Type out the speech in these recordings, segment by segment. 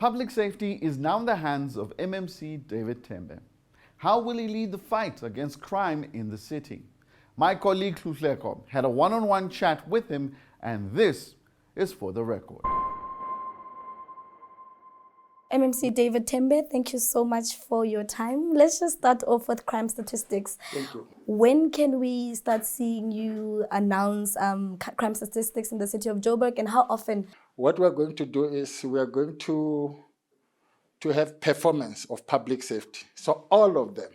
Public safety is now in the hands of MMC David Tembe. How will he lead the fight against crime in the city? My colleague Hluhleko had a one-on-one chat with him, and this is for the record. MMC David Tembe, thank you so much for your time. Let's just start off with crime statistics. Thank you. When can we start seeing you announce crime statistics in the city of Joburg, and how often? What we're going to do is we are going to have performance of public safety. So all of them,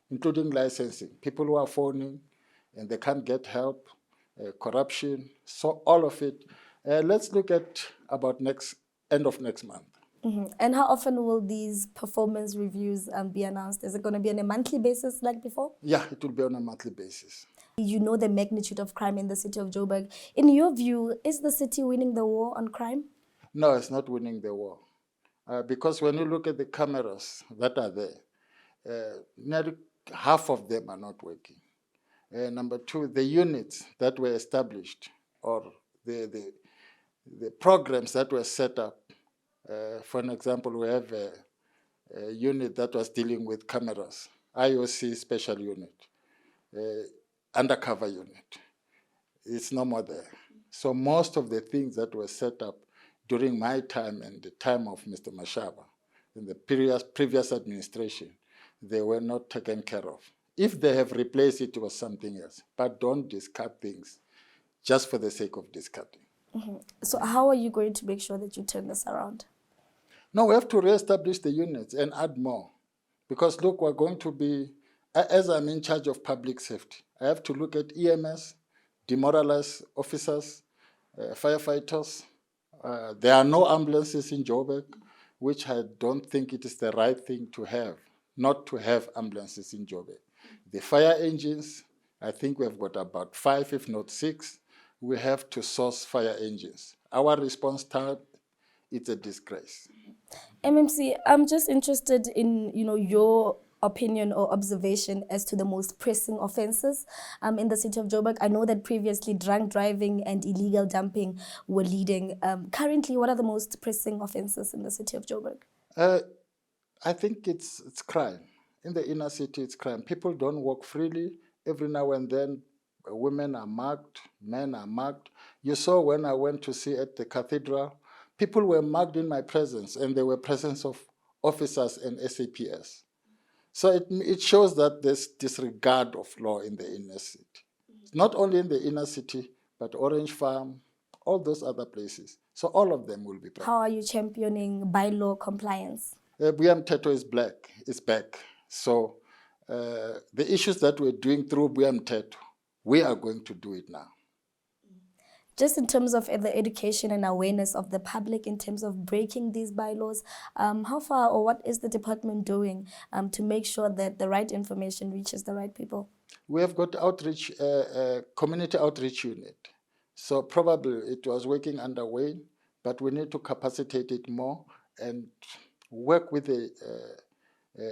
including licensing, people who are phoning and they can't get help, corruption, so all of it. Let's look at about end of next month. Mm-hmm. And how often will these performance reviews be announced? Is it going to be on a monthly basis like before? Yeah, it will be on a monthly basis. You know the magnitude of crime in the city of Joburg. In your view, is the city winning the war on crime? No, it's not winning the war. Because when you look at the cameras that are there, nearly half of them are not working. Number two, the units that were established or the programs that were set up. For an example, we have a unit that was dealing with cameras, IOC special unit, undercover unit. It's no more there. So most of the things that were set up during my time and the time of Mr. Mashaba, in the previous administration, they were not taken care of. If they have replaced it with something else, but don't discard things just for the sake of discarding. Mm-hmm. So how are you going to make sure that you turn this around? No, we have to reestablish the units and add more. Because look, we're going to be, as I'm in charge of public safety, I have to look at EMS, demoralized officers, firefighters. There are no ambulances in Joburg, which I don't think it is the right thing to have, not to have ambulances in Joburg. The fire engines, I think we've got about 5, if not 6. We have to source fire engines. Our response time, it's a disgrace. MMC, I'm just interested in your opinion or observation as to the most pressing offences in the city of Joburg. I know that previously drunk driving and illegal dumping were leading. Currently, what are the most pressing offences in the city of Joburg? I think it's crime. In the inner city, it's crime. People don't walk freely. Every now and then, women are mugged, men are mugged. You saw when I went to see at the cathedral, people were mugged in my presence, and there were presence of officers and SAPS. So it shows that there's disregard of law in the inner city. Not only in the inner city, but Orange Farm, all those other places. So all of them will be back. How are you championing bylaw compliance? Buyam Teto is back. So the issues that we're doing through Buyam Teto, we are going to do it now. Just in terms of the education and awareness of the public in terms of breaking these bylaws, how far or what is the department doing to make sure that the right information reaches the right people? We have got outreach, community outreach unit. So probably it was working underway, but we need to capacitate it more and work with the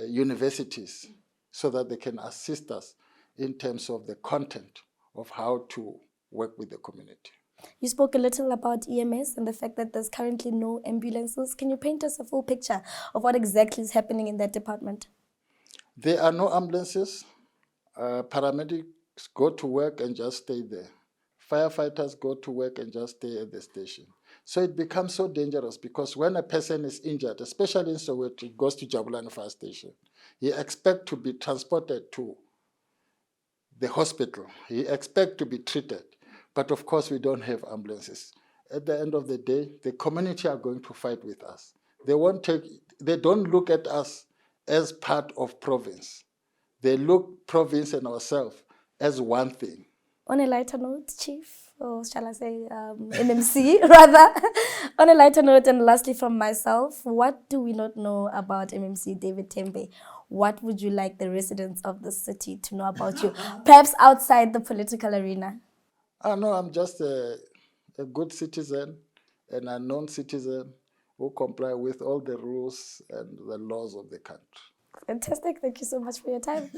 universities so that they can assist us in terms of the content of how to work with the community. You spoke a little about EMS and the fact that there's currently no ambulances. Can you paint us a full picture of what exactly is happening in that department? There are no ambulances. Paramedics go to work and just stay there. Firefighters go to work and just stay at the station. So it becomes so dangerous because when a person is injured, especially in Soweto, he goes to Jabulani Fire Station. He expects to be transported to the hospital. He expects to be treated. But of course, we don't have ambulances. At the end of the day, the community are going to fight with us. They don't look at us as part of province. They look province and ourselves as one thing. On a lighter note, Chief, or shall I say MMC, rather, on a lighter note, and lastly from myself, what do we not know about MMC David Tembe? What would you like the residents of the city to know about you, perhaps outside the political arena? No, I'm just a good citizen, an unknown citizen who comply with all the rules and the laws of the country. Fantastic. Thank you so much for your time.